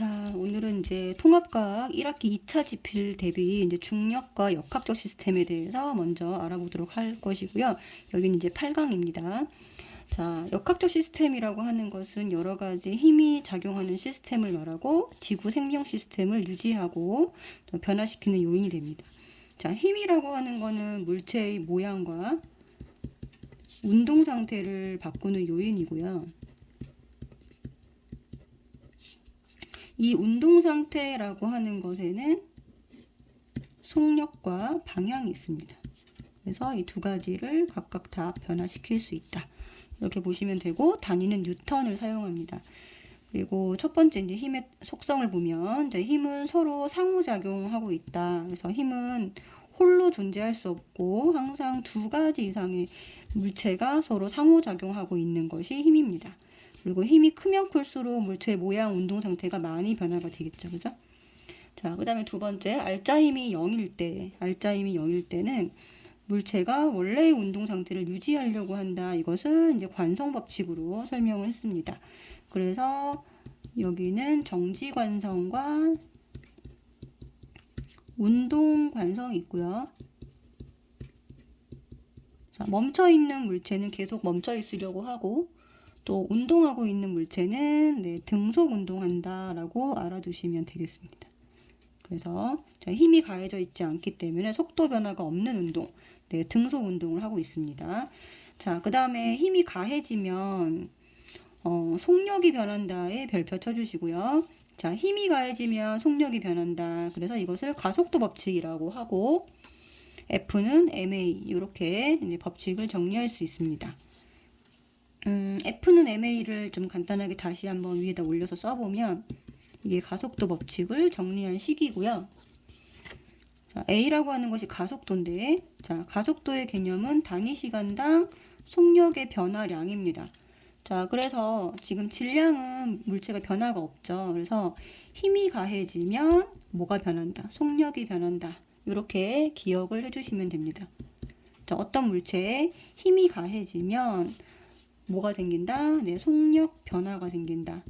자, 오늘은 이제 통합과학 1학기 2차 지필 대비 이제 중력과 역학적 시스템에 대해서 먼저 알아보도록 할 것이고요. 여기는 이제 8강입니다. 자, 역학적 시스템이라고 하는 것은 여러 가지 힘이 작용하는 시스템을 말하고 지구 생명 시스템을 유지하고 또 변화시키는 요인이 됩니다. 자, 힘이라고 하는 거는 물체의 모양과 운동 상태를 바꾸는 요인이고요. 이 운동 상태라고 하는 것에는 속력과 방향이 있습니다. 그래서 이 두 가지를 각각 다 변화시킬 수 있다. 이렇게 보시면 되고, 단위는 뉴턴을 사용합니다. 그리고 첫 번째 이제 힘의 속성을 보면, 이제 힘은 서로 상호작용하고 있다. 그래서 힘은 홀로 존재할 수 없고 항상 두 가지 이상의 물체가 서로 상호작용하고 있는 것이 힘입니다. 그리고 힘이 크면 클수록 물체의 모양, 운동 상태가 많이 변화가 되겠죠. 그죠? 자, 그 다음에 두 번째, 알짜 힘이 0일 때는 물체가 원래의 운동 상태를 유지하려고 한다. 이것은 이제 관성 법칙으로 설명을 했습니다. 그래서 여기는 정지 관성과 운동 관성이 있고요. 자, 멈춰 있는 물체는 계속 멈춰 있으려고 하고, 또 운동하고 있는 물체는 등속 운동한다라고 알아두시면 되겠습니다. 그래서 힘이 가해져 있지 않기 때문에 속도 변화가 없는 운동, 등속 운동을 하고 있습니다. 자, 그 다음에 힘이 가해지면 속력이 변한다에 별표 쳐주시고요. 자, 힘이 가해지면 속력이 변한다. 그래서 이것을 가속도 법칙이라고 하고, F는 ma 이렇게 법칙을 정리할 수 있습니다. F는 ma를 좀 간단하게 다시 한번 위에다 올려서 써보면 이게 가속도 법칙을 정리한 식이고요. 자, a라고 하는 것이 가속도인데, 자, 가속도의 개념은 단위 시간당 속력의 변화량입니다. 자, 그래서 지금 질량은 물체가 변화가 없죠. 그래서 힘이 가해지면 뭐가 변한다? 속력이 변한다. 이렇게 기억을 해주시면 됩니다. 자, 어떤 물체에 힘이 가해지면 뭐가 생긴다? 속력 변화가 생긴다.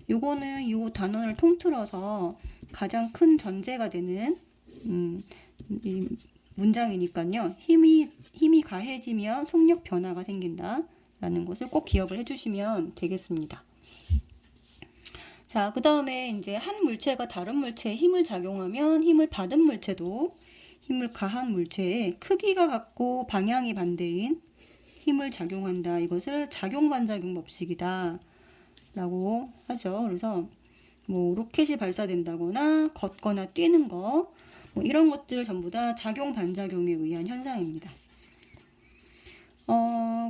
요거는 이 단원을 통틀어서 가장 큰 전제가 되는 이 문장이니까요. 힘이 가해지면 속력 변화가 생긴다라는 것을 꼭 기억을 해주시면 되겠습니다. 자, 그 다음에 이제 한 물체가 다른 물체에 힘을 작용하면 힘을 받은 물체도 힘을 가한 물체에 크기가 같고 방향이 반대인 힘을 작용한다. 이것을 작용반작용 법칙이다 라고 하죠. 그래서 뭐 로켓이 발사된다거나 걷거나 뛰는 거, 뭐 이런 것들 전부 다 작용반작용에 의한 현상입니다.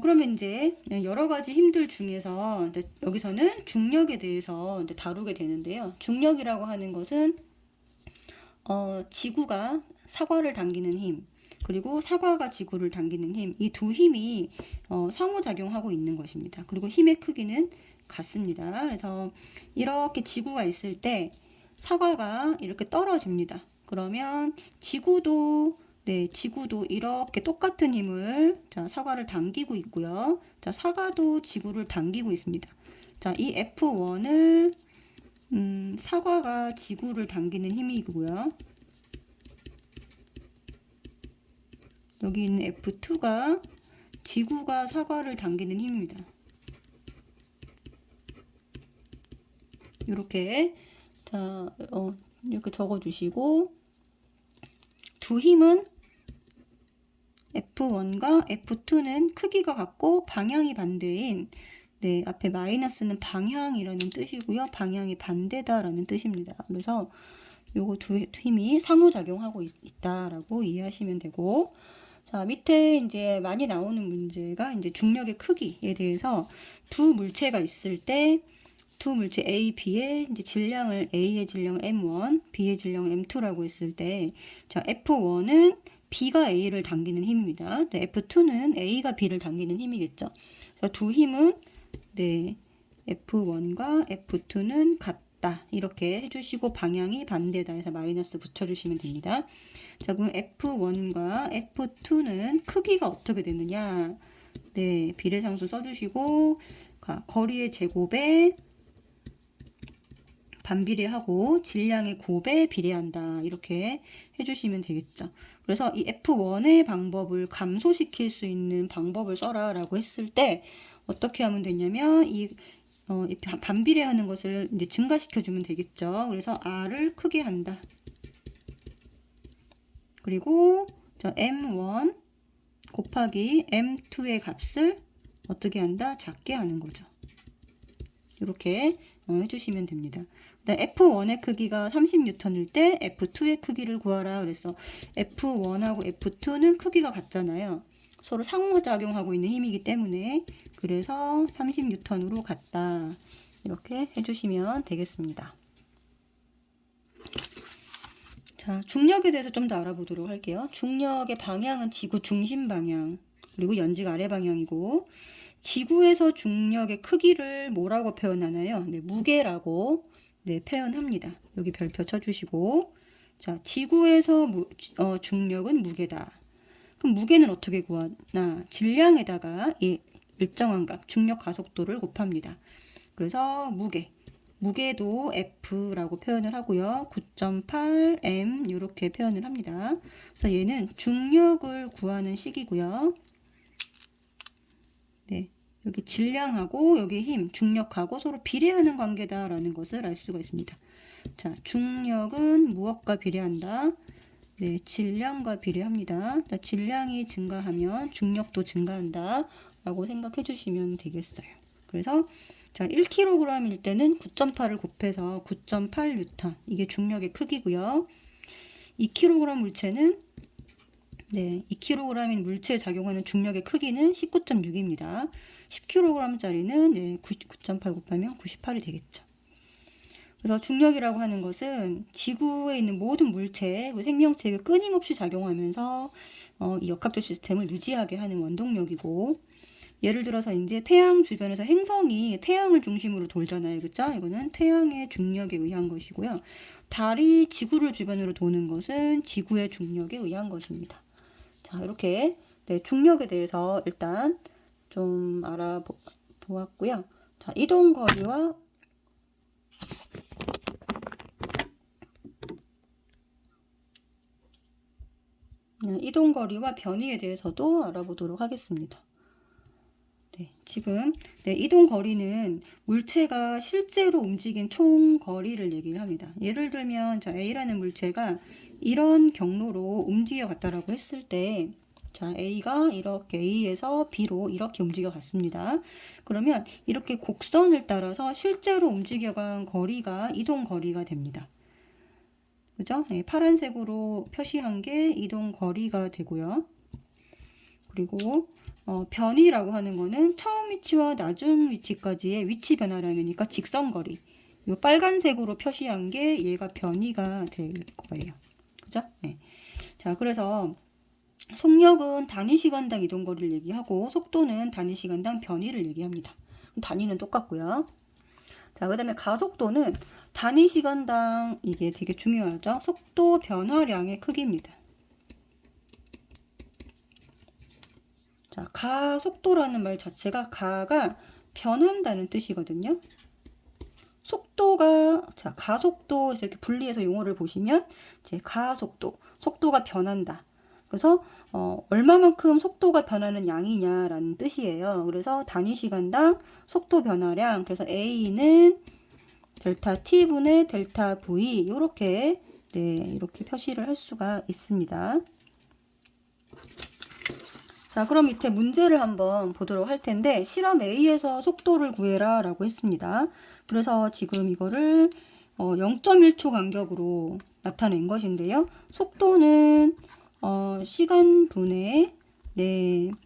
그러면 이제 여러 가지 힘들 중에서 이제 여기서는 중력에 대해서 이제 다루게 되는데요. 중력이라고 하는 것은 지구가 사과를 당기는 힘, 그리고 사과가 지구를 당기는 힘, 이 두 힘이 상호작용하고 있는 것입니다. 그리고 힘의 크기는 같습니다. 그래서 이렇게 지구가 있을 때 사과가 이렇게 떨어집니다. 그러면 지구도 이렇게 똑같은 힘을 사과를 당기고 있고요. 자, 사과도 지구를 당기고 있습니다. 자, 이 F1을 사과가 지구를 당기는 힘이고요. 여기 있는 F2가 지구가 사과를 당기는 힘입니다. 이렇게 이렇게 적어주시고, 두 힘은 F1과 F2는 크기가 같고 방향이 반대인, 앞에 마이너스는 방향이라는 뜻이고요. 방향이 반대다라는 뜻입니다. 그래서 요거 두 힘이 상호작용하고 있다라고 이해하시면 되고, 자, 밑에 이제 많이 나오는 문제가 이제 중력의 크기에 대해서 두 물체가 있을 때 두 물체 A, B의 이제 질량을 A의 질량을 M1, B의 질량을 M2라고 했을 때, 자, F1은 B가 A를 당기는 힘입니다. F2는 A가 B를 당기는 힘이겠죠. 그래서 두 힘은 F1과 F2는 같다. 이렇게 해주시고 방향이 반대다 해서 마이너스 붙여주시면 됩니다. 자, 그럼 F1과 F2는 크기가 어떻게 되느냐? 비례상수 써주시고, 거리의 제곱에 반비례하고 질량의 곱에 비례한다. 이렇게 해주시면 되겠죠. 그래서 이 F1의 방법을 감소시킬 수 있는 방법을 써라 라고 했을 때 어떻게 하면 되냐면 이 반비례하는 것을 이제 증가시켜 주면 되겠죠. 그래서 R을 크게 한다. 그리고 M1 곱하기 M2의 값을 어떻게 한다? 작게 하는 거죠. 이렇게 해주시면 됩니다. F1의 크기가 30N일 때 F2의 크기를 구하라. 그래서 F1하고 F2는 크기가 같잖아요. 서로 상호작용하고 있는 힘이기 때문에 그래서 30N으로 같다. 이렇게 해주시면 되겠습니다. 자, 중력에 대해서 좀 더 알아보도록 할게요. 중력의 방향은 지구 중심 방향, 그리고 연직 아래 방향이고, 지구에서 중력의 크기를 뭐라고 표현하나요? 네, 무게라고 표현합니다. 여기 별표 쳐주시고, 자, 지구에서 중력은 무게다. 그럼 무게는 어떻게 구하나? 질량에다가 이 일정한 값, 중력 가속도를 곱합니다. 그래서 무게도 F라고 표현을 하고요. 9.8m 이렇게 표현을 합니다. 그래서 얘는 중력을 구하는 식이고요. 네, 여기 질량하고 여기 힘, 중력하고 서로 비례하는 관계다라는 것을 알 수가 있습니다. 자, 중력은 무엇과 비례한다? 네, 질량과 비례합니다. 자, 질량이 증가하면 중력도 증가한다 라고 생각해 주시면 되겠어요. 그래서 자, 1kg일 때는 9.8을 곱해서 9.8N. 이게 중력의 크기고요. 2kg 물체는 2kg인 물체에 작용하는 중력의 크기는 19.6입니다. 10kg짜리는 9.8 곱하면 98이 되겠죠. 그래서 중력이라고 하는 것은 지구에 있는 모든 물체, 생명체가 끊임없이 작용하면서 이 역학적 시스템을 유지하게 하는 원동력이고, 예를 들어서 이제 태양 주변에서 행성이 태양을 중심으로 돌잖아요. 그렇죠? 이거는 태양의 중력에 의한 것이고요. 달이 지구를 주변으로 도는 것은 지구의 중력에 의한 것입니다. 자, 이렇게 중력에 대해서 일단 좀 알아보았고요. 자, 이동거리와 변위에 대해서도 알아보도록 하겠습니다. 지금 이동 거리는 물체가 실제로 움직인 총 거리를 얘기를 합니다. 예를 들면 A라는 물체가 이런 경로로 움직여 갔다라고 했을 때, 자, A가 이렇게 A에서 B로 이렇게 움직여 갔습니다. 그러면 이렇게 곡선을 따라서 실제로 움직여간 거리가 이동 거리가 됩니다. 그죠? 파란색으로 표시한 게 이동 거리가 되고요. 그리고 변위라고 하는 거는 처음 위치와 나중 위치까지의 위치 변화량이니까 직선거리. 이 빨간색으로 표시한 게 얘가 변위가 될 거예요. 그죠? 네. 자, 그래서 속력은 단위 시간당 이동거리를 얘기하고 속도는 단위 시간당 변위를 얘기합니다. 단위는 똑같고요. 자, 그 다음에 가속도는 단위 시간당, 이게 되게 중요하죠. 속도 변화량의 크기입니다. 자, 가속도라는 말 자체가 가가 변한다는 뜻이거든요. 속도가, 자, 가속도에서 이렇게 분리해서 용어를 보시면 이제 가속도, 속도가 변한다. 그래서 얼마만큼 속도가 변하는 양이냐라는 뜻이에요. 그래서 단위 시간당 속도 변화량, 그래서 A는 델타 T분의 델타 V 이렇게 이렇게 표시를 할 수가 있습니다. 자, 그럼 밑에 문제를 한번 보도록 할 텐데, 실험 A에서 속도를 구해라 라고 했습니다. 그래서 지금 이거를 0.1초 간격으로 나타낸 것인데요. 속도는 시간분의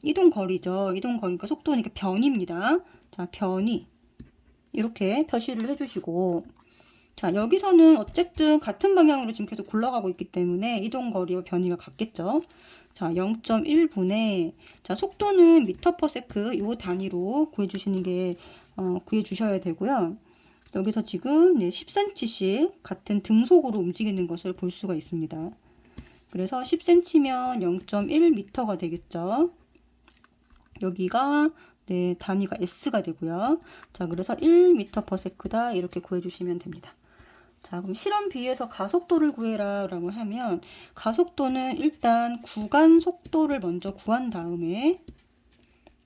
이동거리죠. 이동거리니까 속도니까 변입니다. 자, 변이 이렇게 표시를 해주시고, 자, 여기서는 어쨌든 같은 방향으로 지금 계속 굴러가고 있기 때문에 이동거리와 변이가 같겠죠. 자, 0.1분의, 자, 속도는 미터/세크 요 단위로 구해주시는 게, 구해주셔야 되고요. 여기서 지금 10cm씩 같은 등속으로 움직이는 것을 볼 수가 있습니다. 그래서 10cm면 0.1m가 되겠죠. 여기가 단위가 S가 되고요. 자, 그래서 1m/s다 이렇게 구해주시면 됩니다. 자, 그럼 실험 B에서 가속도를 구해라 라고 하면 가속도는 일단 구간 속도를 먼저 구한 다음에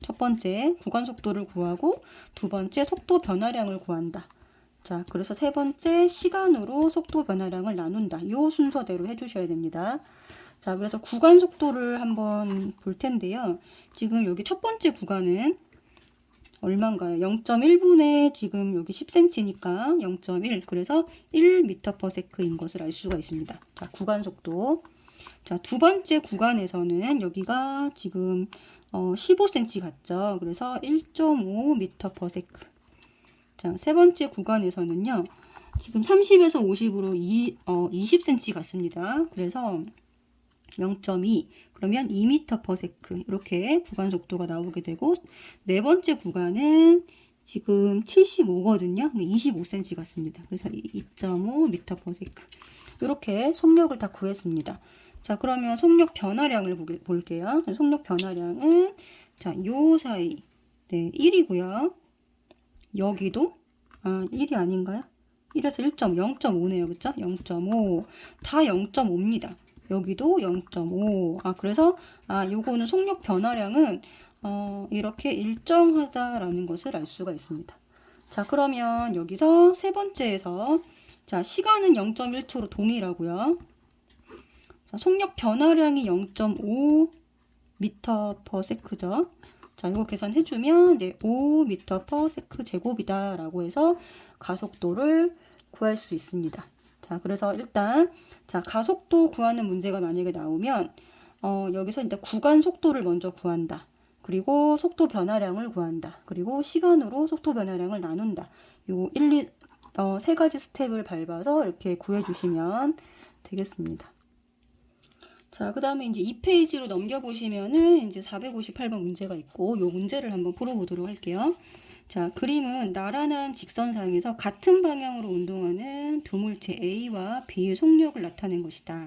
첫 번째 구간 속도를 구하고 두 번째 속도 변화량을 구한다. 자, 그래서 세 번째 시간으로 속도 변화량을 나눈다. 이 순서대로 해주셔야 됩니다. 자, 그래서 구간 속도를 한번 볼 텐데요. 지금 여기 첫 번째 구간은 얼마인가요? 0.1분에 지금 여기 10cm니까 0.1. 그래서 1m/s인 것을 알 수가 있습니다. 자, 구간 속도. 자, 두 번째 구간에서는 여기가 지금 15cm 같죠? 그래서 1.5m/s. 자, 세 번째 구간에서는요. 지금 30에서 50으로 20cm 같습니다. 그래서 0.2 그러면 2m/s 이렇게 구간 속도가 나오게 되고 네 번째 구간은 지금 75거든요. 25cm 같습니다. 그래서 2.5m/s 이렇게 속력을 다 구했습니다. 자, 그러면 속력 변화량을 볼게요. 속력 변화량은 자, 요 사이 네, 1이고요. 여기도 1이 아닌가요? 1에서 0.5네요. 그쵸? 0.5 다 0.5입니다. 여기도 0.5. 그래서 요거는 속력 변화량은 이렇게 일정하다라는 것을 알 수가 있습니다. 자, 그러면 여기서 세 번째에서 자, 시간은 0.1초로 동일하고요. 자, 속력 변화량이 0.5m/s죠. 자, 이거 계산해주면 이제 5m/s 제곱이다라고 해서 가속도를 구할 수 있습니다. 자, 그래서 일단 자, 가속도 구하는 문제가 만약에 나오면 여기서 일단 구간 속도를 먼저 구한다. 그리고 속도 변화량을 구한다. 그리고 시간으로 속도 변화량을 나눈다. 요 3 가지 스텝을 밟아서 이렇게 구해 주시면 되겠습니다. 자, 그 다음에 이제 2페이지로 넘겨보시면은 이제 458번 문제가 있고, 요 문제를 한번 풀어보도록 할게요. 자, 그림은 나란한 직선상에서 같은 방향으로 운동하는 두 물체 A와 B의 속력을 나타낸 것이다.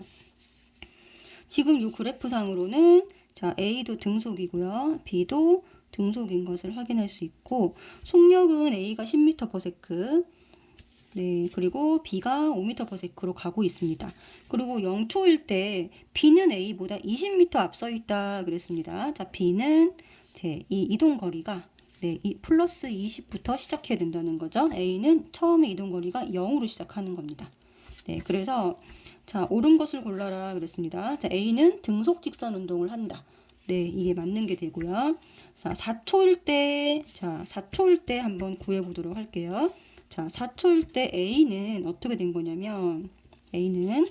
지금 요 그래프상으로는 자, A도 등속이고요. B도 등속인 것을 확인할 수 있고, 속력은 A가 10m/s, 네, 그리고 B가 5m/s로 가고 있습니다. 그리고 0초일 때 B는 A보다 20m 앞서 있다 그랬습니다. 자, B는 이 이동 거리가 네, 플러스 20부터 시작해야 된다는 거죠. A는 처음에 이동 거리가 0으로 시작하는 겁니다. 네, 그래서 자, 옳은 것을 골라라 그랬습니다. 자, A는 등속 직선 운동을 한다. 네, 이게 맞는 게 되고요. 자, 4초일 때 한번 구해 보도록 할게요. 자, 4초일 때 A는 어떻게 된 거냐면 A는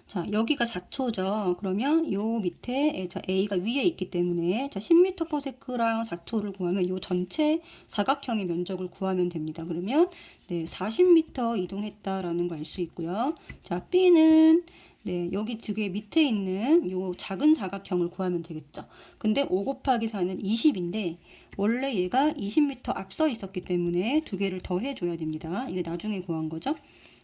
자, 여기가 4초죠. 그러면 요 밑에 자, A가 위에 있기 때문에 자, 10m/s랑 4초를 구하면 요 전체 사각형의 면적을 구하면 됩니다. 그러면 네, 40m 이동했다라는 거 알 수 있고요. 자, B는 네, 여기 두 개 밑에 있는 요 작은 사각형을 구하면 되겠죠. 근데 5 곱하기 4는 20인데 원래 얘가 20m 앞서 있었기 때문에 두 개를 더 해줘야 됩니다. 이게 나중에 구한 거죠.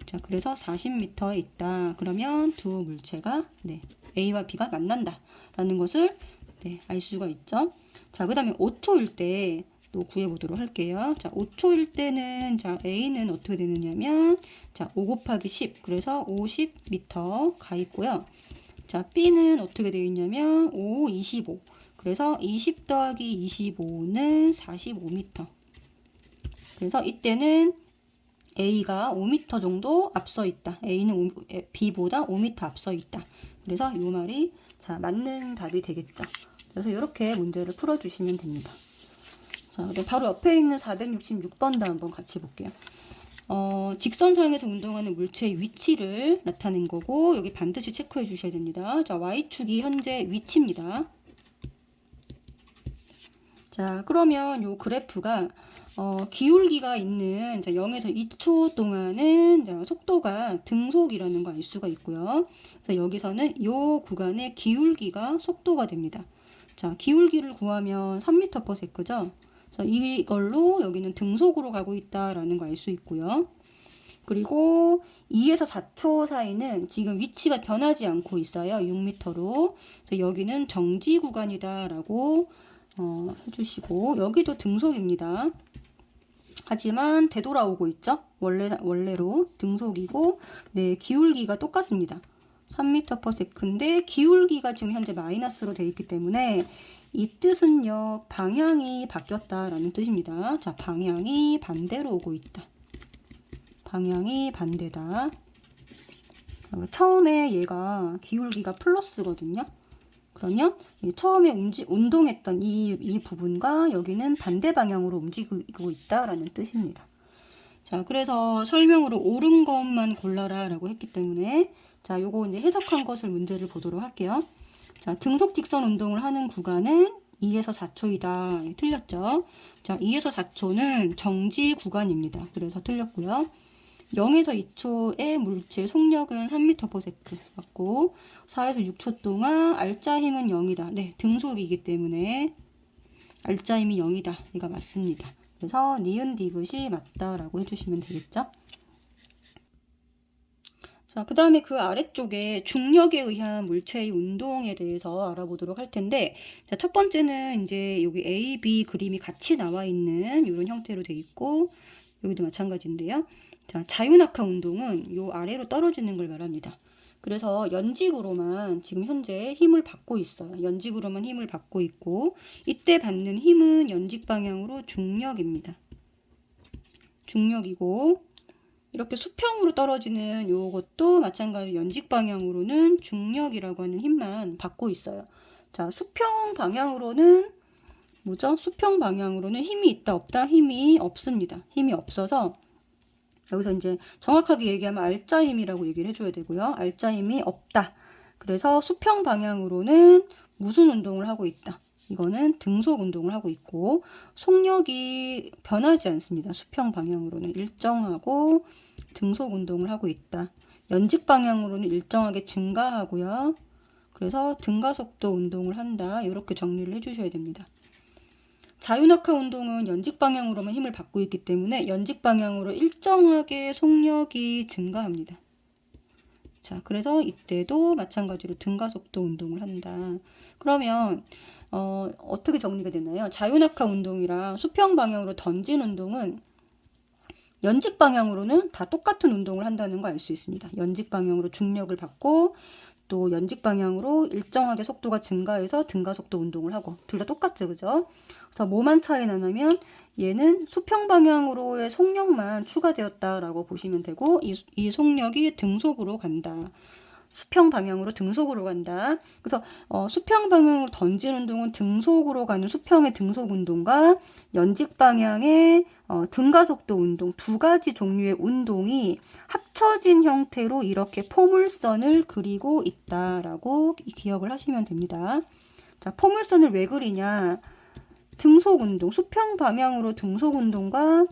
자, 그래서 40m에 있다. 그러면 두 물체가 네, A와 B가 만난다 라는 것을 네, 알 수가 있죠. 자, 그 다음에 5초일 때 또 구해보도록 할게요. 자, 5초일 때는 자, A는 어떻게 되느냐면 자, 5 곱하기 10 그래서 50m 가 있고요. 자, B는 어떻게 되어 있냐면 5, 25 그래서 20 더하기 25는 45m. 그래서 이때는 A가 5m 정도 앞서 있다. A는 B보다 5m 앞서 있다. 그래서 이 말이 자, 맞는 답이 되겠죠. 그래서 이렇게 문제를 풀어주시면 됩니다. 자, 바로 옆에 있는 466번도 한번 같이 볼게요. 직선상에서 운동하는 물체의 위치를 나타낸 거고 여기 반드시 체크해 주셔야 됩니다. 자, Y축이 현재 위치입니다. 자, 그러면 요 그래프가 기울기가 있는 자, 0에서 2초 동안은 자, 속도가 등속이라는 거 알 수가 있고요. 그래서 여기서는 요 구간의 기울기가 속도가 됩니다. 자, 기울기를 구하면 3m/s죠. 이걸로 여기는 등속으로 가고 있다라는 거 알 수 있고요. 그리고 2에서 4초 사이는 지금 위치가 변하지 않고 있어요. 6m로. 그래서 여기는 정지 구간이다라고 해주시고 여기도 등속입니다. 하지만 되돌아오고 있죠. 원래로 등속이고, 네, 기울기가 똑같습니다. 3m/s인데 기울기가 지금 현재 마이너스로 되어 있기 때문에 이 뜻은요, 방향이 바뀌었다라는 뜻입니다. 자, 방향이 반대로 오고 있다. 방향이 반대다. 처음에 얘가 기울기가 플러스거든요. 그러면 처음에 운동했던 이 부분과 여기는 반대 방향으로 움직이고 있다라는 뜻입니다. 자, 그래서 설명으로 옳은 것만 골라라 라고 했기 때문에, 자, 요거 이제 해석한 것을 문제를 보도록 할게요. 자, 등속 직선 운동을 하는 구간은 2에서 4초이다. 틀렸죠? 자, 2에서 4초는 정지 구간입니다. 그래서 틀렸고요. 0에서 2초의 물체 속력은 3m/s 맞고, 4에서 6초 동안 알짜 힘은 0이다. 네, 등속이기 때문에 알짜 힘이 0이다. 이가 맞습니다. 그래서 니은 디귿이 맞다라고 해주시면 되겠죠. 자, 그 다음에 그 아래쪽에 중력에 의한 물체의 운동에 대해서 알아보도록 할 텐데, 자, 첫 번째는 이제 여기 A, B 그림이 같이 나와 있는 이런 형태로 되어 있고, 여기도 마찬가지인데요. 자, 자유낙하 운동은 요 아래로 떨어지는 걸 말합니다. 그래서 연직으로만 지금 현재 힘을 받고 있어요. 연직으로만 힘을 받고 있고, 이때 받는 힘은 연직 방향으로 중력입니다. 중력이고, 이렇게 수평으로 떨어지는 요것도 마찬가지로 연직 방향으로는 중력이라고 하는 힘만 받고 있어요. 자, 수평 방향으로는 뭐죠? 수평 방향으로는 힘이 있다 없다? 힘이 없습니다. 힘이 없어서 여기서 이제 정확하게 얘기하면 알짜 힘이라고 얘기를 해줘야 되고요. 알짜 힘이 없다. 그래서 수평 방향으로는 무슨 운동을 하고 있다? 이거는 등속 운동을 하고 있고, 속력이 변하지 않습니다. 수평 방향으로는 일정하고 등속 운동을 하고 있다. 연직 방향으로는 일정하게 증가하고요. 그래서 등가속도 운동을 한다. 이렇게 정리를 해주셔야 됩니다. 자유낙하 운동은 연직 방향으로만 힘을 받고 있기 때문에 연직 방향으로 일정하게 속력이 증가합니다. 자, 그래서 이때도 마찬가지로 등가속도 운동을 한다. 그러면 어떻게 정리가 되나요? 자유낙하 운동이랑 수평 방향으로 던진 운동은 연직 방향으로는 다 똑같은 운동을 한다는 거 알 수 있습니다. 연직 방향으로 중력을 받고, 또 연직 방향으로 일정하게 속도가 증가해서 등가속도 운동을 하고, 둘 다 똑같죠, 그죠? 그래서 뭐만 차이 나냐면 얘는 수평 방향으로의 속력만 추가되었다라고 보시면 되고, 이 속력이 등속으로 간다. 수평 방향으로 등속으로 간다. 그래서 수평 방향으로 던진 운동은 등속으로 가는 수평의 등속 운동과 연직 방향의 등가속도 운동, 두 가지 종류의 운동이 합쳐진 형태로 이렇게 포물선을 그리고 있다라고 기억을 하시면 됩니다. 자, 포물선을 왜 그리냐? 등속 운동, 수평 방향으로 등속 운동과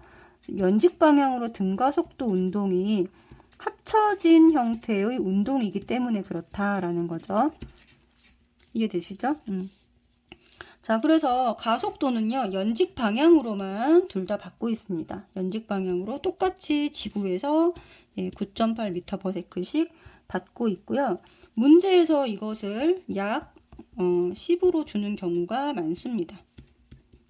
연직 방향으로 등가속도 운동이 합쳐진 형태의 운동이기 때문에 그렇다라는 거죠. 이해되시죠? 자, 그래서 가속도는요, 연직 방향으로만 둘 다 받고 있습니다. 연직 방향으로 똑같이 지구에서 9.8m/s씩 받고 있고요. 문제에서 이것을 약 10으로 주는 경우가 많습니다.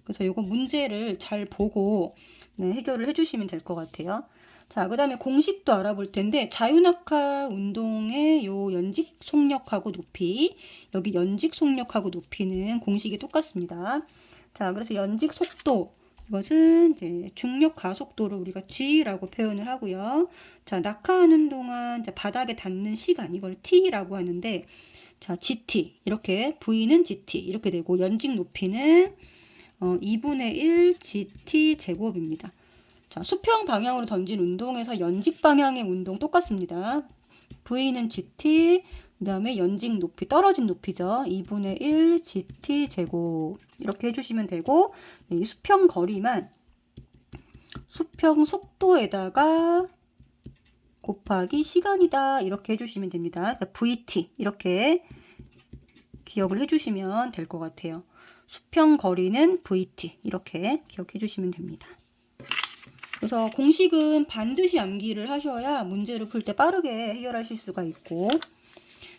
그래서 이거 문제를 잘 보고 해결을 해주시면 될 것 같아요. 자, 그 다음에 공식도 알아볼 텐데, 자유낙하 운동의 요 연직 속력하고 높이, 여기 연직 속력하고 높이는 공식이 똑같습니다. 자, 그래서 연직 속도, 이것은 이제 중력 가속도를 우리가 G라고 표현을 하고요. 자, 낙하하는 동안 바닥에 닿는 시간, 이걸 T라고 하는데, 자, GT, 이렇게, V는 GT, 이렇게 되고, 연직 높이는 2분의 1 GT 제곱입니다. 자, 수평 방향으로 던진 운동에서 연직 방향의 운동 똑같습니다. V는 GT, 그 다음에 연직 높이, 떨어진 높이죠. 2분의 1 GT 제곱. 이렇게 해주시면 되고, 이 수평 거리만 수평 속도에다가 곱하기 시간이다. 이렇게 해주시면 됩니다. VT. 이렇게 기억을 해주시면 될 것 같아요. 수평 거리는 VT. 이렇게 기억해 주시면 됩니다. 그래서 공식은 반드시 암기를 하셔야 문제를 풀 때 빠르게 해결하실 수가 있고,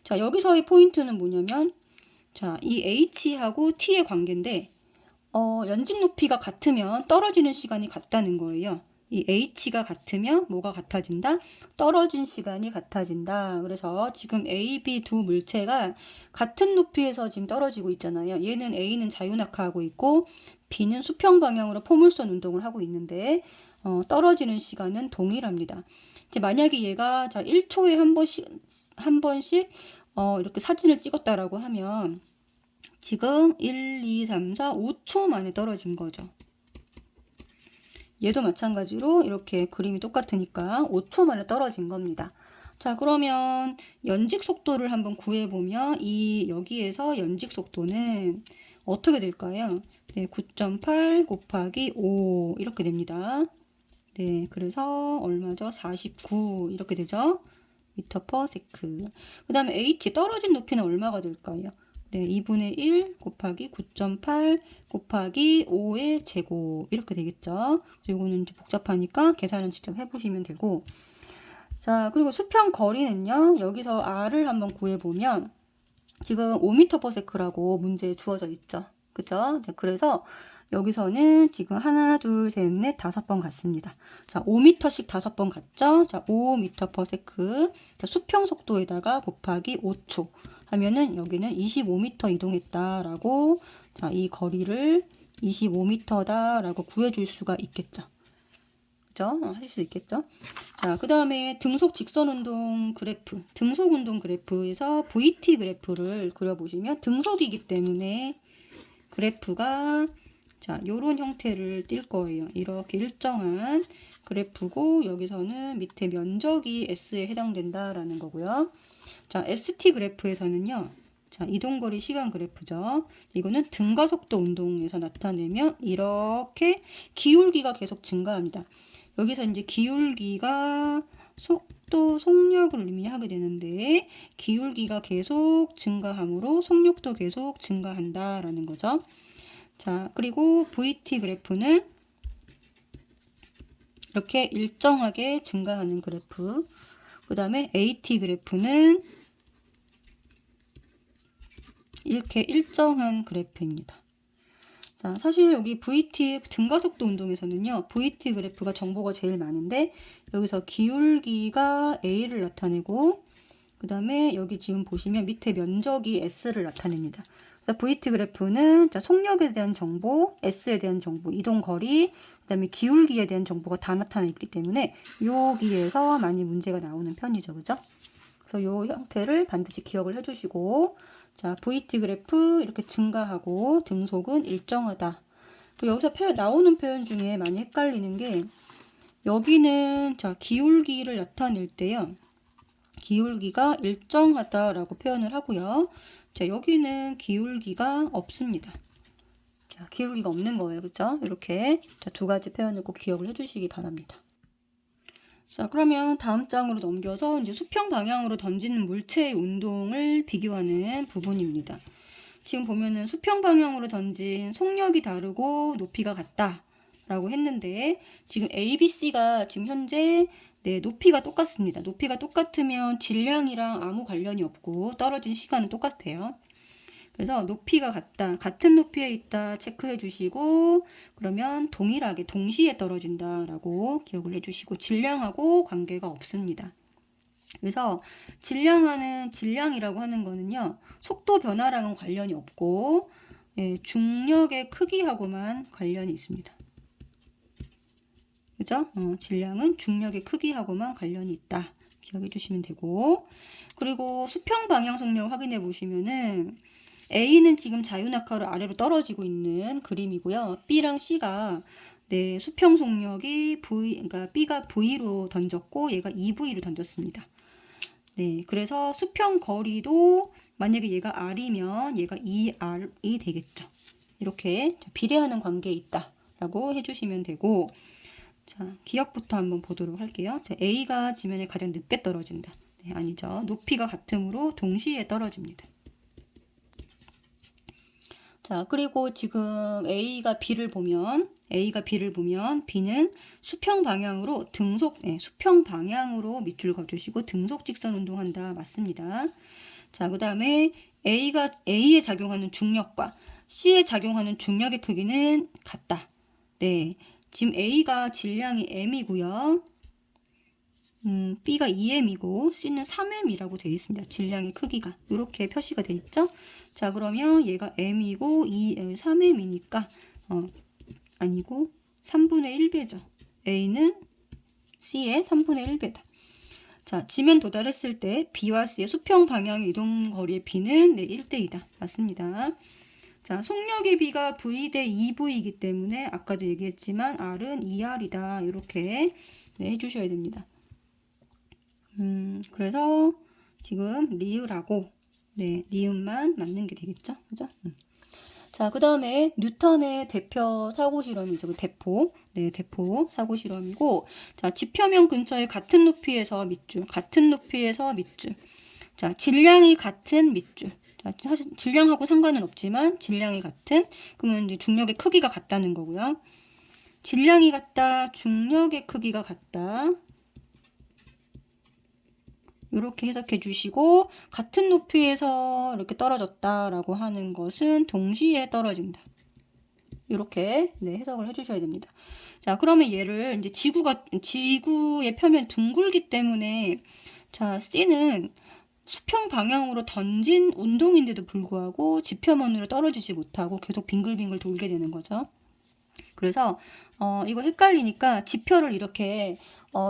자, 여기서의 포인트는 뭐냐면, 자, 이 H하고 T의 관계인데, 연직 높이가 같으면 떨어지는 시간이 같다는 거예요. 이 h가 같으면 뭐가 같아진다? 떨어진 시간이 같아진다. 그래서 지금 A, B 두 물체가 같은 높이에서 지금 떨어지고 있잖아요. 얘는 A는 자유낙하하고 있고 B는 수평 방향으로 포물선 운동을 하고 있는데 떨어지는 시간은 동일합니다. 이제 만약에 얘가 자 1초에 한 번씩 이렇게 사진을 찍었다라고 하면 지금 1, 2, 3, 4, 5초 만에 떨어진 거죠. 얘도 마찬가지로 이렇게 그림이 똑같으니까 5초 만에 떨어진 겁니다. 자, 그러면 연직 속도를 한번 구해보면 여기에서 연직 속도는 어떻게 될까요? 네, 9.8 곱하기 5 이렇게 됩니다. 네, 그래서 얼마죠? 49 이렇게 되죠? 미터 퍼 세크. 그 다음에 h 떨어진 높이는 얼마가 될까요? 네, 2분의 1 곱하기 9.8 곱하기 5의 제곱 이렇게 되겠죠. 이거는 이제 복잡하니까 계산은 직접 해보시면 되고, 자 그리고 수평 거리는요. 여기서 r을 한번 구해보면 지금 5m/s라고 문제에 주어져 있죠. 그죠? 네, 그래서 여기서는 지금 하나, 둘, 셋, 넷, 5번 갔습니다. 자, 5m씩 5번 갔죠? 자, 5m/s. 자, 수평 속도에다가 곱하기 5초 하면은 여기는 25m 이동했다라고, 자, 이 거리를 25m다라고 구해줄 수가 있겠죠. 그죠? 하실 수 있겠죠? 자, 그 다음에 등속 직선 운동 그래프, 등속 운동 그래프에서 VT 그래프를 그려보시면 등속이기 때문에 그래프가 자, 요런 형태를 띌 거예요. 이렇게 일정한 그래프고 여기서는 밑에 면적이 S에 해당된다라는 거고요. 자, ST 그래프에서는요. 자, 이동거리 시간 그래프죠. 이거는 등가속도 운동에서 나타내면 이렇게 기울기가 계속 증가합니다. 여기서 이제 기울기가 속도, 속력을 의미하게 되는데 기울기가 계속 증가하므로 속력도 계속 증가한다라는 거죠. 자, 그리고 VT 그래프는 이렇게 일정하게 증가하는 그래프. 그 다음에 AT 그래프는 이렇게 일정한 그래프입니다. 자, 사실 여기 VT 등가속도 운동에서는요, VT 그래프가 정보가 제일 많은데, 여기서 기울기가 A를 나타내고, 그 다음에 여기 지금 보시면 밑에 면적이 S를 나타냅니다. 그래서 VT 그래프는 자, 속력에 대한 정보, S에 대한 정보, 이동 거리, 그 다음에 기울기에 대한 정보가 다 나타나 있기 때문에 여기에서 많이 문제가 나오는 편이죠. 그죠? 그래서 이 형태를 반드시 기억을 해주시고, 자, VT 그래프 이렇게 증가하고 등속은 일정하다. 그리고 여기서 나오는 표현 중에 많이 헷갈리는 게 여기는 자, 기울기를 나타낼 때요. 기울기가 일정하다라고 표현을 하고요. 자, 여기는 기울기가 없습니다. 자, 기울기가 없는 거예요. 그죠? 이렇게 자, 두 가지 표현을 꼭 기억을 해주시기 바랍니다. 자, 그러면 다음 장으로 넘겨서 이제 수평 방향으로 던지는 물체의 운동을 비교하는 부분입니다. 지금 보면은 수평 방향으로 던진 속력이 다르고 높이가 같다라고 했는데 지금 A, B, C가 지금 현재 네, 높이가 똑같습니다. 높이가 똑같으면 질량이랑 아무 관련이 없고 떨어진 시간은 똑같아요. 그래서 높이가 같다, 같은 높이에 있다 체크해 주시고 그러면 동일하게 동시에 떨어진다라고 기억을 해 주시고 질량하고 관계가 없습니다. 그래서 질량이라고 하는 거는요. 속도 변화랑은 관련이 없고 예, 중력의 크기하고만 관련이 있습니다. 그죠? 질량은 중력의 크기하고만 관련이 있다. 기억해 주시면 되고 그리고 수평 방향 속력 확인해 보시면은 A는 지금 자유낙하로 아래로 떨어지고 있는 그림이고요. B랑 C가 네, 수평 속력이 그러니까 B가 V로 던졌고 얘가 2V로 던졌습니다. 네, 그래서 수평 거리도 만약에 얘가 R이면 얘가 2R이 되겠죠. 이렇게 비례하는 관계에 있다라고 해주시면 되고 자, 기억부터 한번 보도록 할게요. 자, A가 지면에 가장 늦게 떨어진다. 네, 아니죠. 높이가 같으므로 동시에 떨어집니다. 자, 그리고 지금 A가 B를 보면 B는 수평 방향으로 수평 방향으로 밑줄 그어주시고 등속 직선 운동한다. 맞습니다. 자, 그 다음에 A에 작용하는 중력과 C에 작용하는 중력의 크기는 같다. 네, 지금 A가 질량이 m이고요. B가 2m이고 C는 3m이라고 되어 있습니다. 질량의 크기가 이렇게 표시가 되어 있죠. 자, 그러면 얘가 m이고 3m이니까 아니고 3분의 1배죠. A는 C의 3분의 1배다. 자, 지면 도달했을 때 B와 C의 수평 방향의 이동 거리의 B는 1대2다. 맞습니다. 자, 속력의 B가 V 대 2V이기 때문에 아까도 얘기했지만 R은 2R이다. 이렇게 해주셔야 됩니다. 그래서 지금 리을하고 니은만 맞는 게 되겠죠? 그죠? 자, 그 다음에 뉴턴의 대표 사고 실험이죠. 대포. 대포 사고 실험이고, 자, 지표면 근처에 같은 높이에서 밑줄. 자, 질량이 같은 밑줄. 자, 사실 질량하고 상관은 없지만 질량이 같은. 그러면 이제 중력의 크기가 같다는 거고요. 질량이 같다, 중력의 크기가 같다. 이렇게 해석해 주시고, 같은 높이에서 이렇게 떨어졌다라고 하는 것은 동시에 떨어진다. 이렇게 해석을 해 주셔야 됩니다. 자, 그러면 얘를 이제 지구의 표면 둥글기 때문에, 자, C는 수평 방향으로 던진 운동인데도 불구하고 지표면으로 떨어지지 못하고 계속 빙글빙글 돌게 되는 거죠. 그래서 이거 헷갈리니까 지표를 이렇게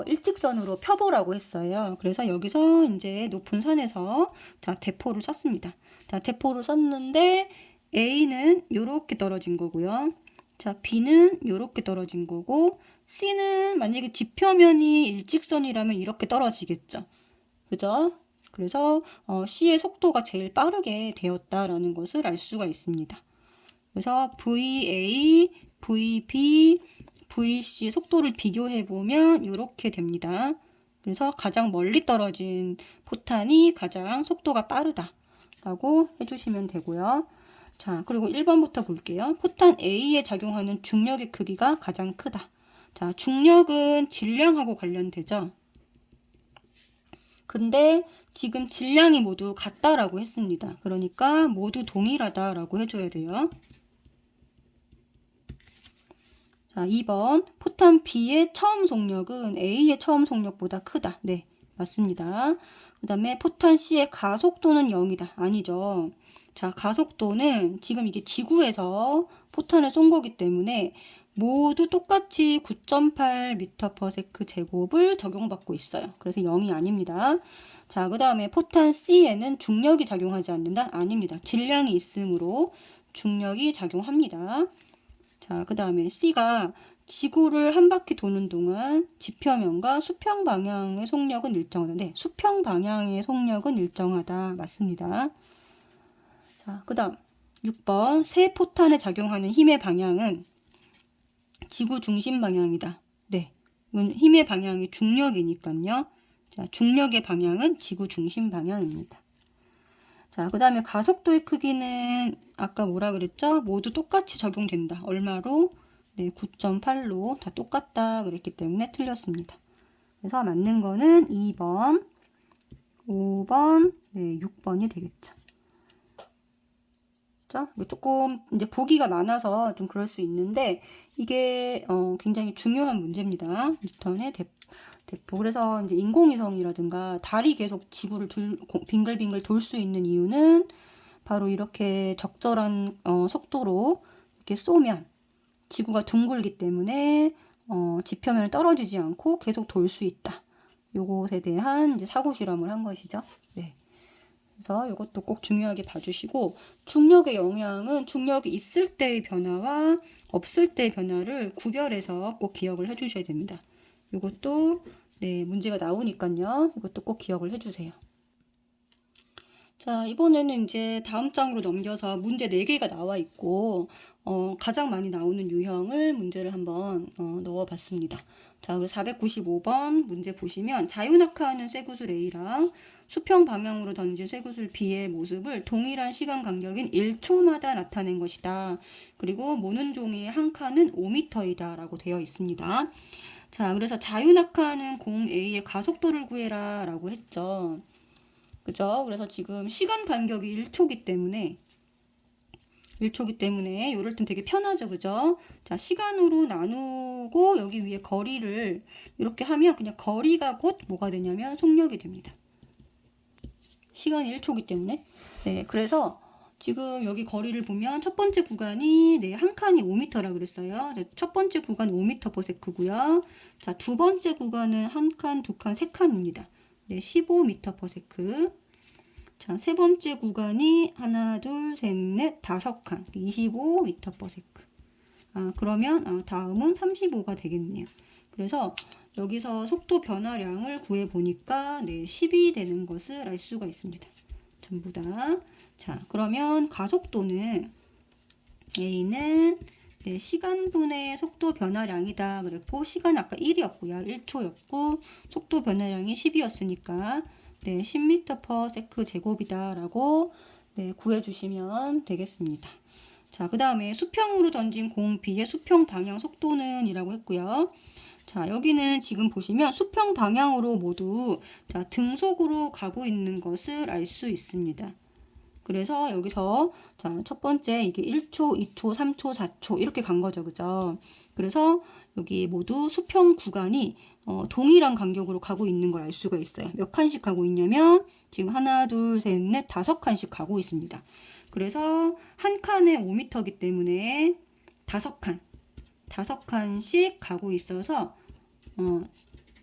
일직선으로 펴보라고 했어요. 그래서 여기서 이제 높은 산에서 자, 대포를 쐈습니다. 자, 대포를 쐈는데 A는 이렇게 떨어진 거고요. 자, B는 이렇게 떨어진 거고, C는 만약에 지표면이 일직선이라면 이렇게 떨어지겠죠. 그죠? 그래서 C의 속도가 제일 빠르게 되었다라는 것을 알 수가 있습니다. 그래서 VA, VB, VC 속도를 비교해보면 이렇게 됩니다. 그래서 가장 멀리 떨어진 포탄이 가장 속도가 빠르다라고 해주시면 되고요. 자, 그리고 1번부터 볼게요. 포탄 A에 작용하는 중력의 크기가 가장 크다. 자, 중력은 질량하고 관련되죠. 근데 지금 질량이 모두 같다라고 했습니다. 그러니까 모두 동일하다라고 해줘야 돼요. 자, 2번 포탄 B의 처음 속력은 A의 처음 속력보다 크다. 네, 맞습니다. 그 다음에 포탄 C의 가속도는 0이다. 아니죠. 자, 가속도는 지금 이게 지구에서 포탄을 쏜 거기 때문에 모두 똑같이 9.8m/s 제곱을 적용받고 있어요. 그래서 0이 아닙니다. 자, 그 다음에 포탄 C에는 중력이 작용하지 않는다? 아닙니다. 질량이 있으므로 중력이 작용합니다. 자, 그 다음에 C가 지구를 한 바퀴 도는 동안 지표면과 수평 방향의 속력은 일정하다. 네, 수평 방향의 속력은 일정하다. 맞습니다. 자, 그 다음 6번 새 포탄에 작용하는 힘의 방향은 지구 중심 방향이다. 네, 힘의 방향이 중력이니까요. 자, 중력의 방향은 지구 중심 방향입니다. 자, 그 다음에 가속도의 크기는 아까 뭐라 그랬죠? 모두 똑같이 적용된다. 얼마로? 네, 9.8로 다 똑같다 그랬기 때문에 틀렸습니다. 그래서 맞는 거는 2번, 5번, 6번이 되겠죠. 조금 이제 보기가 많아서 좀 그럴 수 있는데 이게 굉장히 중요한 문제입니다. 뉴턴의 대포. 그래서 이제 인공위성이라든가 달이 계속 지구를 빙글빙글 돌 수 있는 이유는 바로 이렇게 적절한 속도로 이렇게 쏘면 지구가 둥글기 때문에 지표면을 떨어지지 않고 계속 돌 수 있다. 요것에 대한 이제 사고 실험을 한 것이죠. 네. 그래서 이것도 꼭 중요하게 봐주시고, 중력의 영향은 중력이 있을 때의 변화와 없을 때의 변화를 구별해서 꼭 기억을 해주셔야 됩니다. 이것도 문제가 나오니까요. 이것도 꼭 기억을 해주세요. 자, 이번에는 이제 다음 장으로 넘겨서 문제 4개가 나와 있고, 가장 많이 나오는 유형을 문제를 한번 넣어봤습니다. 자, 그리고 495번 문제 보시면 자유낙하하는 쇠구슬 A랑 수평 방향으로 던진 쇠구슬 B의 모습을 동일한 시간 간격인 1초마다 나타낸 것이다. 그리고 모는 종이의 한 칸은 5m이다 라고 되어 있습니다. 자, 그래서 자유낙하하는 공 A의 가속도를 구해라 라고 했죠. 그죠? 그래서 지금 시간 간격이 1초기 때문에 1초기 때문에 이럴 땐 되게 편하죠, 그죠? 자, 시간으로 나누고 여기 위에 거리를 이렇게 하면 그냥 거리가 곧 뭐가 되냐면 속력이 됩니다. 시간이 1초기 때문에. 네, 그래서 지금 여기 거리를 보면 첫 번째 구간이 네, 한 칸이 5m라 그랬어요. 네, 첫 번째 구간 5m/s고요. 자, 두 번째 구간은 한 칸, 두 칸, 세 칸입니다. 네, 15m/s. 자, 세 번째 구간이 하나, 둘, 셋, 넷, 다섯 칸, 25m/s. 그러면 다음은 35가 되겠네요. 그래서 여기서 속도 변화량을 구해 보니까 네, 10이 되는 것을 알 수가 있습니다. 전부 다. 자, 그러면 가속도는 A는 네, 시간분의 속도 변화량이다 그랬고, 시간 아까 1이었고요. 1초였고, 속도 변화량이 10이었으니까 네, 10m/s 제곱이다 라고 네, 구해주시면 되겠습니다. 자, 그 다음에 수평으로 던진 공 B의 수평 방향 속도는 이라고 했고요. 자, 여기는 지금 보시면 수평 방향으로 모두 자, 등속으로 가고 있는 것을 알 수 있습니다. 그래서 여기서 자, 첫 번째 이게 1초, 2초, 3초, 4초 이렇게 간 거죠. 그죠? 그래서 여기 모두 수평 구간이 동일한 간격으로 가고 있는 걸 알 수가 있어요. 몇 칸씩 가고 있냐면 지금 하나, 둘, 셋, 넷, 다섯 칸씩 가고 있습니다. 그래서 한 칸에 5m이기 때문에 다섯 칸씩 가고 있어서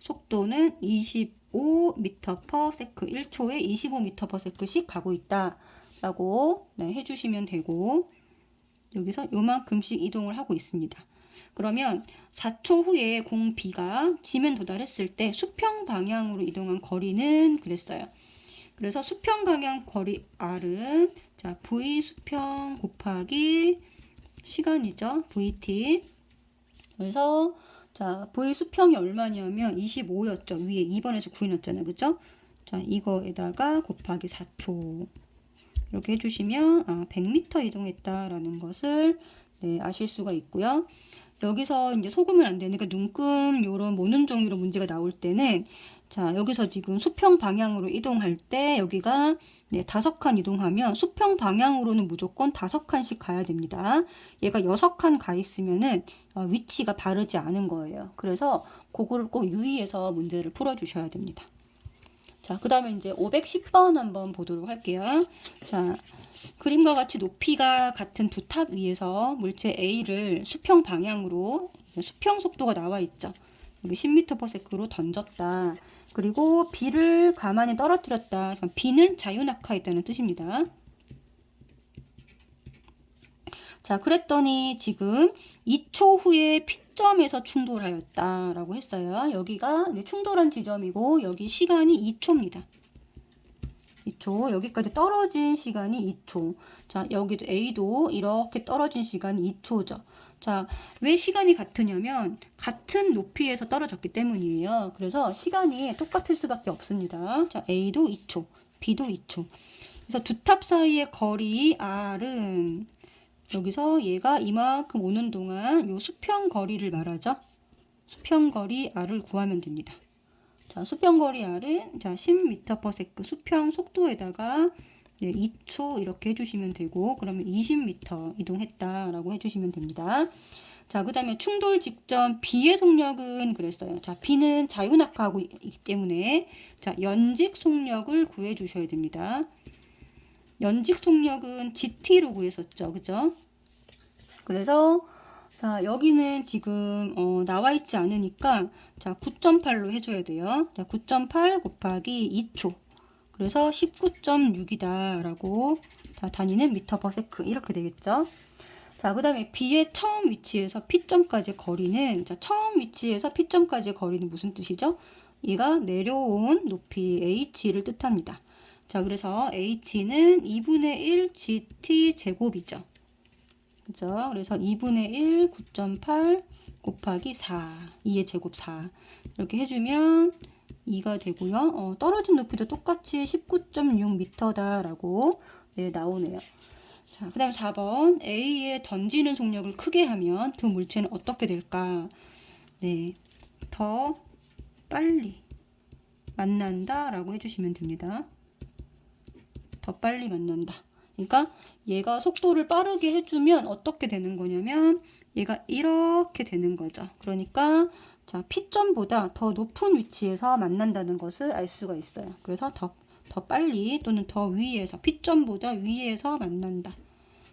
속도는 25m/s, 1초에 25m/s씩 가고 있다라고 네, 해주시면 되고, 여기서 요만큼씩 이동을 하고 있습니다. 그러면 4초 후에 공 B가 지면 도달했을 때 수평 방향으로 이동한 거리는 그랬어요. 그래서 수평 방향 거리 R은 자, V 수평 곱하기 시간이죠. VT. 그래서 자, V 수평이 얼마냐면 25였죠. 위에 2번에서 구해놨잖아요. 그죠? 자, 이거에다가 곱하기 4초. 이렇게 해주시면 100m 이동했다라는 것을 네, 아실 수가 있고요. 여기서 이제 속으면 안 되니까 눈금 요런 모는 종이로 문제가 나올 때는 자, 여기서 지금 수평 방향으로 이동할 때 여기가 네, 5칸 이동하면 수평 방향으로는 무조건 5칸씩 가야 됩니다. 얘가 6칸 가 있으면은 위치가 바르지 않은 거예요. 그래서 그거를 꼭 유의해서 문제를 풀어 주셔야 됩니다. 자, 그 다음에 이제 510번 한번 보도록 할게요. 자, 그림과 같이 높이가 같은 두 탑 위에서 물체 A를 수평 방향으로 수평 속도가 나와 있죠. 여기 10m/s로 던졌다. 그리고 B를 가만히 떨어뜨렸다. B는 자유낙하했다는 뜻입니다. 자, 그랬더니 지금 2초 후에 P점에서 충돌하였다라고 했어요. 여기가 충돌한 지점이고 여기 시간이 2초입니다. 2초. 여기까지 떨어진 시간이 2초. 자, 여기도 A도 이렇게 떨어진 시간이 2초죠. 자, 왜 시간이 같으냐면 같은 높이에서 떨어졌기 때문이에요. 그래서 시간이 똑같을 수밖에 없습니다. 자, A도 2초, B도 2초. 그래서 두 탑 사이의 거리 R은 여기서 얘가 이만큼 오는 동안 요 수평 거리를 말하죠. 수평 거리 R을 구하면 됩니다. 자, 수평 거리 R은 자, 10m/s 수평 속도에다가 네, 2초 이렇게 해주시면 되고, 그러면 20m 이동했다라고 해주시면 됩니다. 자, 그 다음에 충돌 직전 B의 속력은 그랬어요. 자, B는 자유낙하하고 있기 때문에 자, 연직 속력을 구해 주셔야 됩니다. 연직 속력은 GT로 구했었죠. 그죠? 그래서 자, 여기는 지금 나와 있지 않으니까 자, 9.8로 해줘야 돼요. 자, 9.8 곱하기 2초. 그래서 19.6이다 라고 자, 단위는 m/s 이렇게 되겠죠. 자, 그 다음에 B의 처음 위치에서 P점까지 거리는 자, 처음 위치에서 P점까지의 거리는 무슨 뜻이죠? 얘가 내려온 높이 H를 뜻합니다. 자, 그래서 H는 2분의 1 GT 제곱이죠. 그죠? 그래서 2분의 1 9.8 곱하기 4 2의 제곱 4 이렇게 해주면 2가 되고요. 떨어진 높이도 똑같이 19.6m다 라고 네, 나오네요. 자, 그 다음 4번 A의 던지는 속력을 크게 하면 두 물체는 어떻게 될까? 네, 더 빨리 만난다 라고 해주시면 됩니다. 더 빨리 만난다. 그러니까 얘가 속도를 빠르게 해주면 어떻게 되는 거냐면 얘가 이렇게 되는 거죠. 그러니까 자, P점보다 더 높은 위치에서 만난다는 것을 알 수가 있어요. 그래서 더 빨리 또는 더 위에서 P점보다 위에서 만난다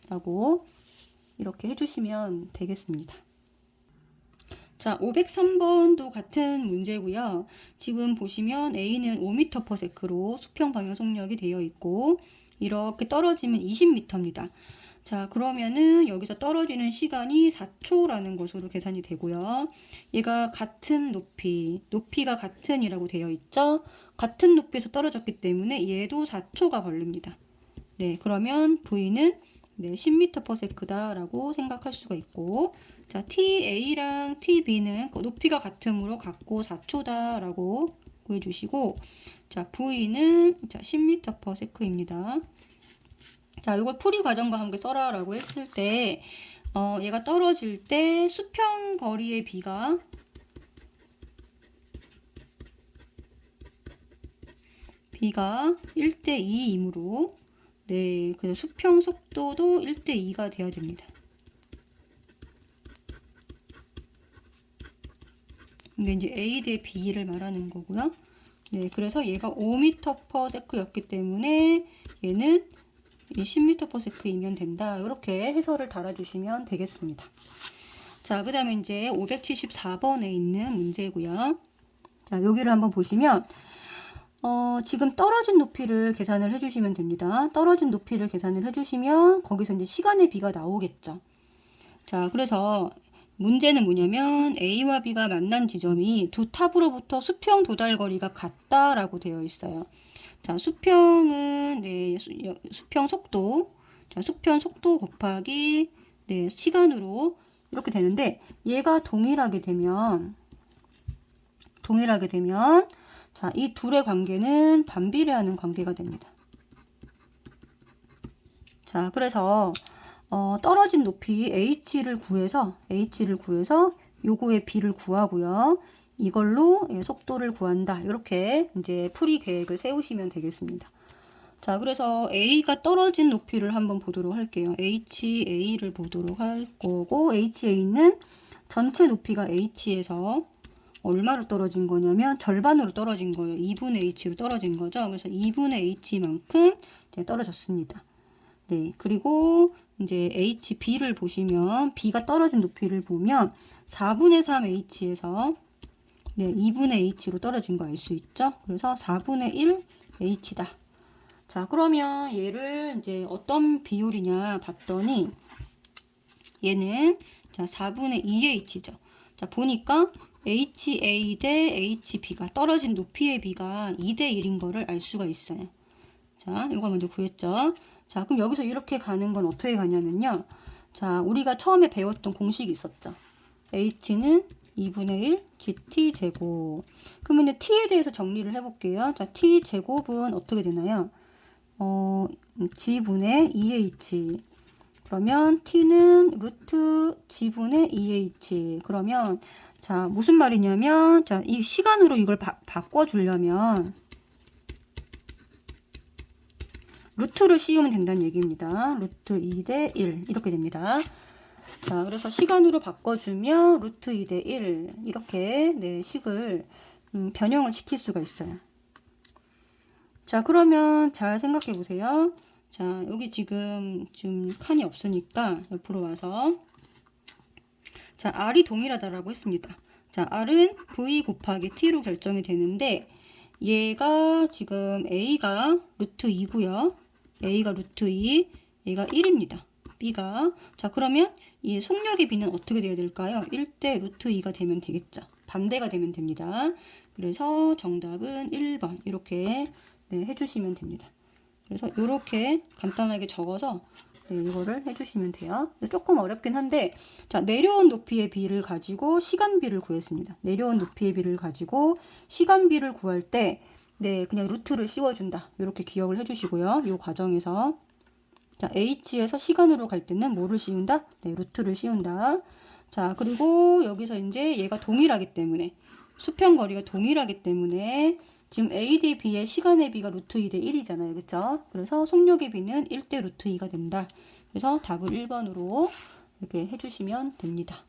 라고 이렇게 해주시면 되겠습니다. 자, 503번도 같은 문제고요. 지금 보시면 A는 5m/s로 수평 방향 속력이 되어 있고 이렇게 떨어지면 20m입니다. 자, 그러면은 여기서 떨어지는 시간이 4초라는 것으로 계산이 되고요. 얘가 같은 높이가 같은이라고 되어 있죠. 같은 높이에서 떨어졌기 때문에 얘도 4초가 걸립니다. 네, 그러면 V는 10m/s다라고 생각할 수가 있고, 자, TA랑 TB는 높이가 같으므로 같고 4초다라고 구해주시고, 자, V는 10m/s입니다. 자, 이걸 풀이 과정과 함께 써라라고 했을 때, 얘가 떨어질 때 수평 거리의 B가 1대2이므로 네, 그래서 수평 속도도 1대2가 돼야 됩니다. 이게 이제 A 대 B를 말하는 거고요. 네, 그래서 얘가 5m/s였기 때문에 얘는 10m/s이면 된다. 이렇게 해설을 달아주시면 되겠습니다. 자, 그 다음에 이제 574번에 있는 문제고요. 자, 여기를 한번 보시면 지금 떨어진 높이를 계산을 해주시면 됩니다. 떨어진 높이를 계산을 해주시면 거기서 이제 시간의 B가 나오겠죠. 자, 그래서 문제는 뭐냐면 A와 B가 만난 지점이 두 탑으로부터 수평 도달 거리가 같다라고 되어 있어요. 자, 수평은 네, 수평 속도, 자, 수평 속도 곱하기 네, 시간으로 이렇게 되는데 얘가 동일하게 되면 자, 이 둘의 관계는 반비례하는 관계가 됩니다. 자, 그래서 떨어진 높이 H를 구해서 요거의 B를 구하고요. 이걸로 속도를 구한다. 이렇게 이제 풀이 계획을 세우시면 되겠습니다. 자, 그래서 A가 떨어진 높이를 한번 보도록 할게요. HA를 보도록 할 거고, HA는 전체 높이가 H에서 얼마로 떨어진 거냐면 절반으로 떨어진 거예요. 2분의 H로 떨어진 거죠. 그래서 2분의 H만큼 떨어졌습니다. 네, 그리고 이제 HB를 보시면 B가 떨어진 높이를 보면 4분의 3 H에서 네, 2분의 H로 떨어진 거 알 수 있죠. 그래서 4분의 1 H다. 자, 그러면 얘를 이제 어떤 비율이냐 봤더니 얘는 자, 4분의 2H죠. 자, 보니까 HA 대 HB가 떨어진 높이의 B가 2대 1인 거를 알 수가 있어요. 자, 이거 먼저 구했죠. 자, 그럼 여기서 이렇게 가는 건 어떻게 가냐면요. 자, 우리가 처음에 배웠던 공식이 있었죠. H는 2분의 1 GT제곱. 그러면 이제 T에 대해서 정리를 해볼게요. 자, T제곱은 어떻게 되나요? G분의 2H. 그러면 T는 루트 G분의 2H. 그러면 자, 무슨 말이냐면 자, 이 시간으로 이걸 바꿔주려면 루트를 씌우면 된다는 얘기입니다. 루트 2 대 1 이렇게 됩니다. 자, 그래서 시간으로 바꿔주면 루트 2 대 1 이렇게 네, 식을 변형을 시킬 수가 있어요. 자, 그러면 잘 생각해 보세요. 자, 여기 지금 칸이 없으니까 옆으로 와서 자, R이 동일하다라고 했습니다. 자, R은 V 곱하기 T로 결정이 되는데 얘가 지금 A가 루트 2고요. A가 루트 2, 얘가 1입니다. B가. 자, 그러면 이 속력의 B는 어떻게 돼야 될까요? 1대 루트 2가 되면 되겠죠. 반대가 되면 됩니다. 그래서 정답은 1번 이렇게 네, 해주시면 됩니다. 그래서 이렇게 간단하게 적어서 네, 이거를 해주시면 돼요. 조금 어렵긴 한데 자, 내려온 높이의 B를 가지고 시간비를 구했습니다. 내려온 높이의 B를 가지고 시간비를 구할 때 네, 그냥 루트를 씌워준다. 이렇게 기억을 해주시고요. 이 과정에서 자, H에서 시간으로 갈 때는 뭐를 씌운다? 네, 루트를 씌운다. 자, 그리고 여기서 이제 얘가 동일하기 때문에 수평 거리가 동일하기 때문에 지금 A 대 B의 시간의 비가 루트 2 대 1이잖아요. 그쵸? 그래서 속력의 비는 1 대 루트 2가 된다. 그래서 답을 1번으로 이렇게 해주시면 됩니다.